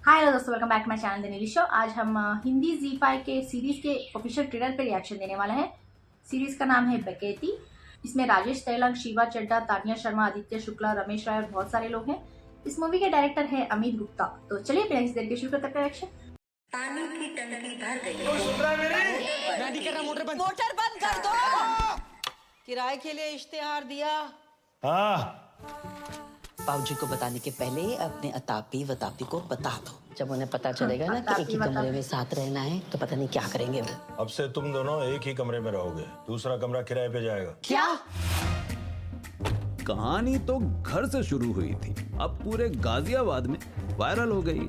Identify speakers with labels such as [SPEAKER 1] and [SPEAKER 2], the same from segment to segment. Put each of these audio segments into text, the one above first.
[SPEAKER 1] हाय hello दोस्तों, welcome back to my channel the Neeli show. आज हम हिंदी ZEE5 के सीरीज के ऑफिशियल ट्रेलर पे रिएक्शन देने वाले हैं। सीरीज का नाम है बकेती। इसमें राजेश तेलंग, शिवा चड्ढा, तानिया शर्मा, आदित्य शुक्ला, रमेश राय और बहुत सारे लोग हैं। इस मूवी के डायरेक्टर है अमित गुप्ता। तो चलिए बिना किसी देर के शुरू करते हैं रिएक्शन।
[SPEAKER 2] पानी की टंकी भर गई है।
[SPEAKER 3] मैं नहीं कर रहा।
[SPEAKER 4] मोटर बंद कर दो। किराए के लिए इश्तेहार दिया।
[SPEAKER 3] हाँ,
[SPEAKER 4] बाबूजी को बताने के पहले अपने अतापी वतापी को बता दो। जब उन्हें पता चलेगा ना कि एक ही कमरे में साथ रहना है तो पता नहीं क्या करेंगे वो।
[SPEAKER 3] अब से तुम दोनों एक ही कमरे में रहोगे, दूसरा कमरा किराए पे जाएगा।
[SPEAKER 4] क्या?
[SPEAKER 5] कहानी तो घर से शुरू हुई थी, अब पूरे गाजियाबाद में वायरल हो गई।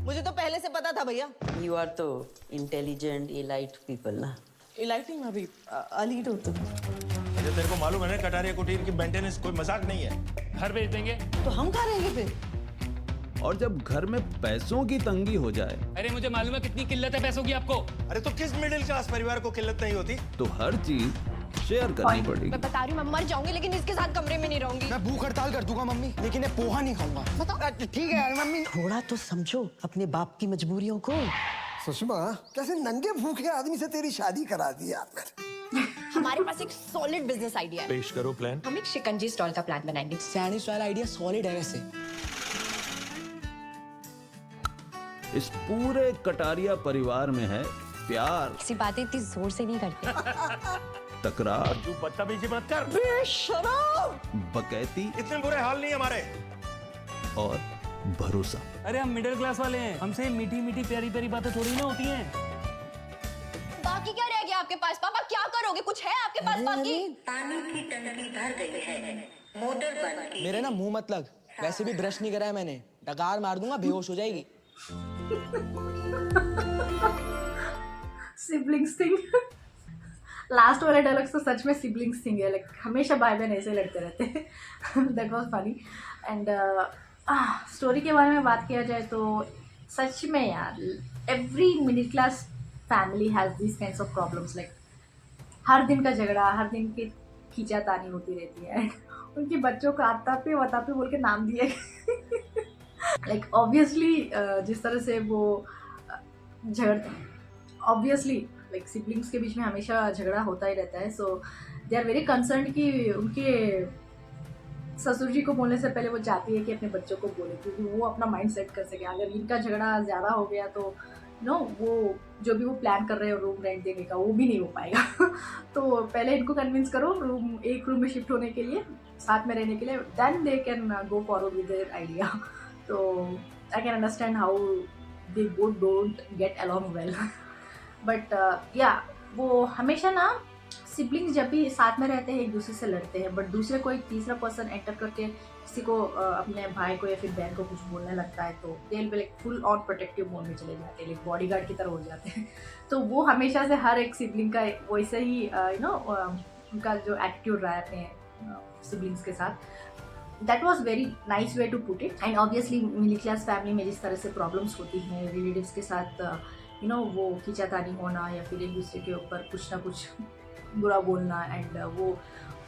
[SPEAKER 6] मुझे तो पहले से पता था भैया।
[SPEAKER 4] यू आर तो इंटेलिजेंट इलाइट पीपल ना।
[SPEAKER 6] इलाइट नहीं, मैं भी अलीट होता हूँ।
[SPEAKER 3] अरे तेरे को मालूम है ना, कटारिया कुटीर की मेंटेनेंस कोई मजाक नहीं है।
[SPEAKER 7] घर भेज देंगे।
[SPEAKER 6] तो हम कहाँ रहेंगे फिर?
[SPEAKER 5] और जब घर में पैसों की तंगी हो जाए
[SPEAKER 7] अरे मुझे मालूम है कितनी किल्लत है पैसों की आपको।
[SPEAKER 3] अरे तो किस मिडिल क्लास परिवार को किल्लत नहीं होती?
[SPEAKER 5] तो हर चीज शेयर करनी पड़ेगी।
[SPEAKER 8] मैं बता रही हूँ, मैं मर जाऊंगी लेकिन इसके साथ कमरे में नहीं रहूंगी।
[SPEAKER 9] मैं भूख हड़ताल कर दूंगा मम्मी, लेकिन ये पोहा नहीं खाऊंगा।
[SPEAKER 8] बताओ।
[SPEAKER 9] ठीक है यार मम्मी।
[SPEAKER 4] थोड़ा तो समझो अपने बाप की मजबूरियों को।
[SPEAKER 9] सुषमा, कैसे नंगे भूखे आदमी से तेरी शादी करा दी आपने?
[SPEAKER 8] हमारे पास एक सॉलिड बिजनेस आइडिया है।
[SPEAKER 3] पेश करो प्लान।
[SPEAKER 8] हम एक शिकंजी स्टॉल का प्लान बनाएंगे।
[SPEAKER 6] सैंडविच वाला आइडिया सॉलिड है वैसे।
[SPEAKER 5] इस पूरे कटारिया परिवार में है प्यार,
[SPEAKER 8] ऐसी बातें इतनी जोर से नहीं करते।
[SPEAKER 5] तकरार,
[SPEAKER 3] तू बदतमीजी मत कर।
[SPEAKER 5] बकैती
[SPEAKER 3] इतने बुरे हाल नहीं हमारे।
[SPEAKER 5] और भरोसा।
[SPEAKER 7] अरे हम मिडिल क्लास वाले हैं, हमसे मीठी मीठी प्यारी प्यारी बातें थोड़ी ना होती हैं।
[SPEAKER 8] बाकी क्या रह गया आपके पास? पापा क्या करोगे? कुछ है आपके पास बाकी?
[SPEAKER 2] पानी की टंकी भर गई है। मोटर बंद की।
[SPEAKER 6] मेरे ना मुंह मत लग, वैसे भी ब्रश नहीं करा है मैंने। डकार मार दूंगा, बेहोश हो जाएगी।
[SPEAKER 1] Siblings thing. लास्ट वाला डायलॉग्स तो सच में सिबलिंग्स थिंग है। लाइक हमेशा भाई बहन ऐसे लड़ते रहते हैं। That was funny. And story के बारे में बात किया जाए तो सच में यार, every middle class family has this kinds of problems. Like हर दिन का झगड़ा, हर दिन की खींचातानी होती रहती है। एंड उनके बच्चों को आतापी वतापी बोल के नाम दिए। लाइक ऑब्वियसली जिस तरह से वो झगड़, ऑब्वियसली लाइक सिबलिंग्स के बीच में हमेशा झगड़ा होता ही रहता है। सो दे आर वेरी कंसर्न कि उनके ससुर जी को बोलने से पहले वो चाहती है कि अपने बच्चों को बोले, क्योंकि वो अपना माइंड सेट कर सके। अगर इनका झगड़ा ज़्यादा हो गया तो वो जो भी वो प्लान कर रहे हो रूम रेंट देने का, वो भी नहीं हो पाएगा। तो पहले इनको कन्विंस करो एक रूम में शिफ्ट होने के लिए, साथ में रहने के लिए, then they can go forward with their idea. तो I can understand how they both don't get along well. But yeah वो हमेशा ना सिबलिंग्स जब भी साथ में रहते हैं एक दूसरे से लड़ते हैं, बट दूसरे कोई तीसरा पर्सन एंटर करके किसी को अपने भाई को या फिर बहन को कुछ बोलने लगता है तो they will like full on protective mode में चले जाते हैं, लाइक बॉडीगार्ड की तरह हो जाते हैं। तो वो हमेशा से हर एक सिबलिंग का वैसे ही उनका जो एटीट्यूड रहा है अपने सिबलिंग्स के साथ। That was very nice way to put it. And obviously middle class family में जिस तरह से प्रॉब्लम्स होती हैं रिलेटिव्स के साथ, वो खींचातानी होना या फिर एक दूसरे के ऊपर कुछ ना कुछ बुरा बोलना, एंड वो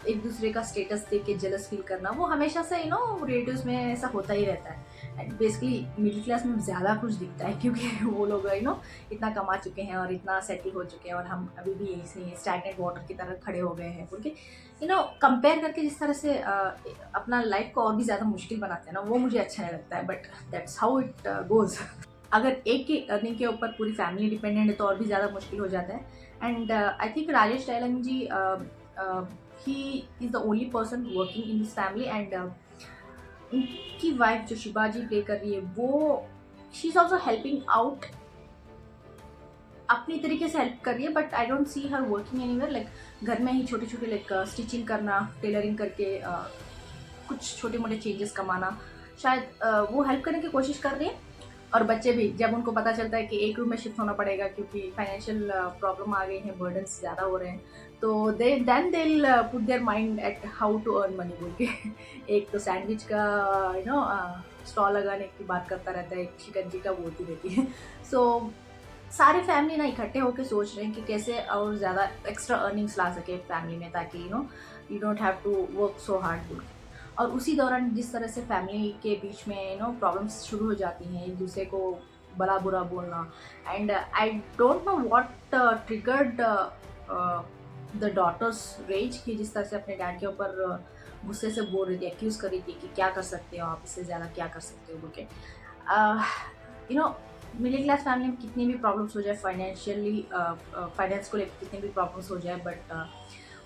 [SPEAKER 1] एक दूसरे का स्टेटस देख के जेलस फील करना, वो हमेशा से रिलेटिव्स में ऐसा होता ही रहता है। एंड बेसिकली मिडिल क्लास में ज़्यादा कुछ दिखता है, क्योंकि वो लोग इतना कमा चुके हैं और इतना सेटल हो चुके हैं, और हम अभी भी यही से स्टैग्नेंट वाटर की तरह खड़े हो गए हैं बोल के कंपेयर करके जिस तरह से अपना लाइफ को और भी ज़्यादा मुश्किल बनाते हैं ना, वो मुझे अच्छा नहीं लगता है। But that's how it goes. अगर एक की अर्निंग के ऊपर पूरी फैमिली डिपेंडेंट है तो और भी ज़्यादा मुश्किल हो जाता है। And I think Rajesh Telang ji, he is the only person working in this family. And उनकी वाइफ जो शिवाजी प्ले कर रही है, वो she is also helping out, अपनी तरीके से हेल्प कर रही है। But I don't see her working anywhere. Like घर में ही छोटे छोटे लाइक स्टिचिंग करना, टेलरिंग करके कुछ छोटे मोटे चेंजेस कमाना, शायद वो हेल्प करने की कोशिश कर रही है। और बच्चे भी, जब उनको पता चलता है कि एक रूम में शिफ्ट होना पड़ेगा क्योंकि फाइनेंशियल प्रॉब्लम आ गई है, बर्डन्स ज़्यादा हो रहे हैं, तो they put their mind at how to earn money बोल के। एक तो सैंडविच का स्टॉल लगाने की बात करता रहता है, एक शिकंजी का बोलती रहती है। सो सारे फैमिली ना इकट्ठे होकर सोच रहे हैं कि कैसे और ज़्यादा एक्स्ट्रा अर्निंग्स ला सके फैमिली में, ताकि you don't have to work so hard बोल के। और उसी दौरान जिस तरह से फैमिली के बीच में प्रॉब्लम्स शुरू हो जाती हैं, एक दूसरे को भला बुरा बोलना, and I don't know what triggered the daughter's rage, कि जिस तरह से अपने डैड के ऊपर गुस्से से बोल रही थी, एक्यूज़ कर रही थी कि क्या कर सकते हो आप, इससे ज़्यादा क्या कर सकते हो बोल के। मिडिल क्लास फैमिली में कितनी भी प्रॉब्लम्स हो जाए, फाइनेंशियली फाइनेंस को लेकर कितनी भी प्रॉब्लम्स हो जाए, बट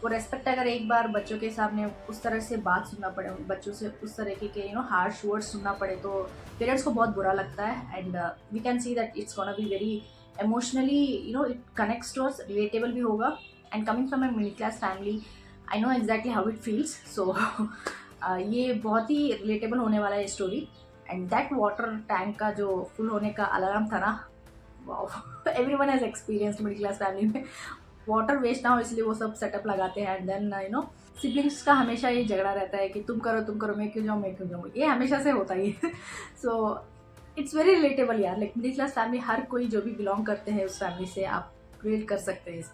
[SPEAKER 1] वो रेस्पेक्ट अगर एक बार बच्चों के सामने उस तरह से बात सुनना पड़े, बच्चों से उस तरह के हार्श वर्ड्स सुनना पड़े, तो पेरेंट्स को बहुत बुरा लगता है। And we can see that it's gonna be very emotionally it connects to us, relatable भी होगा। And coming from a middle class family, I know exactly how it feels. So ये बहुत ही रिलेटेबल होने वाला है story. And that water tank का जो फुल होने का अलार्म था ना, wow, everyone has experienced middle class family में वाटर वेस्ट ना हो इसलिए वो सब सेटअप लगाते हैं। एंड देन सिबलिंग्स का हमेशा ये झगड़ा रहता है कि तुम करो मैं क्यों जाऊँ, ये हमेशा से होता ही है। सो इट्स वेरी रिलेटेबल यार, लाइक मिडिल क्लास फैमिली, हर कोई जो भी बिलोंग करते हैं उस फैमिली से आप रिलेट कर सकते हैं इस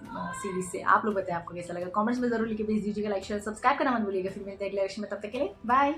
[SPEAKER 1] सीरीज से। आप लोग बताएं आपको कैसा लगा, कमेंट्स में जरूर लिख के भेज दीजिएगा। लाइक शेयर सब्सक्राइब करना मत भूलिएगा। फिर मिलते हैं अगले लेक्चर में, तब तक के लिए बाय।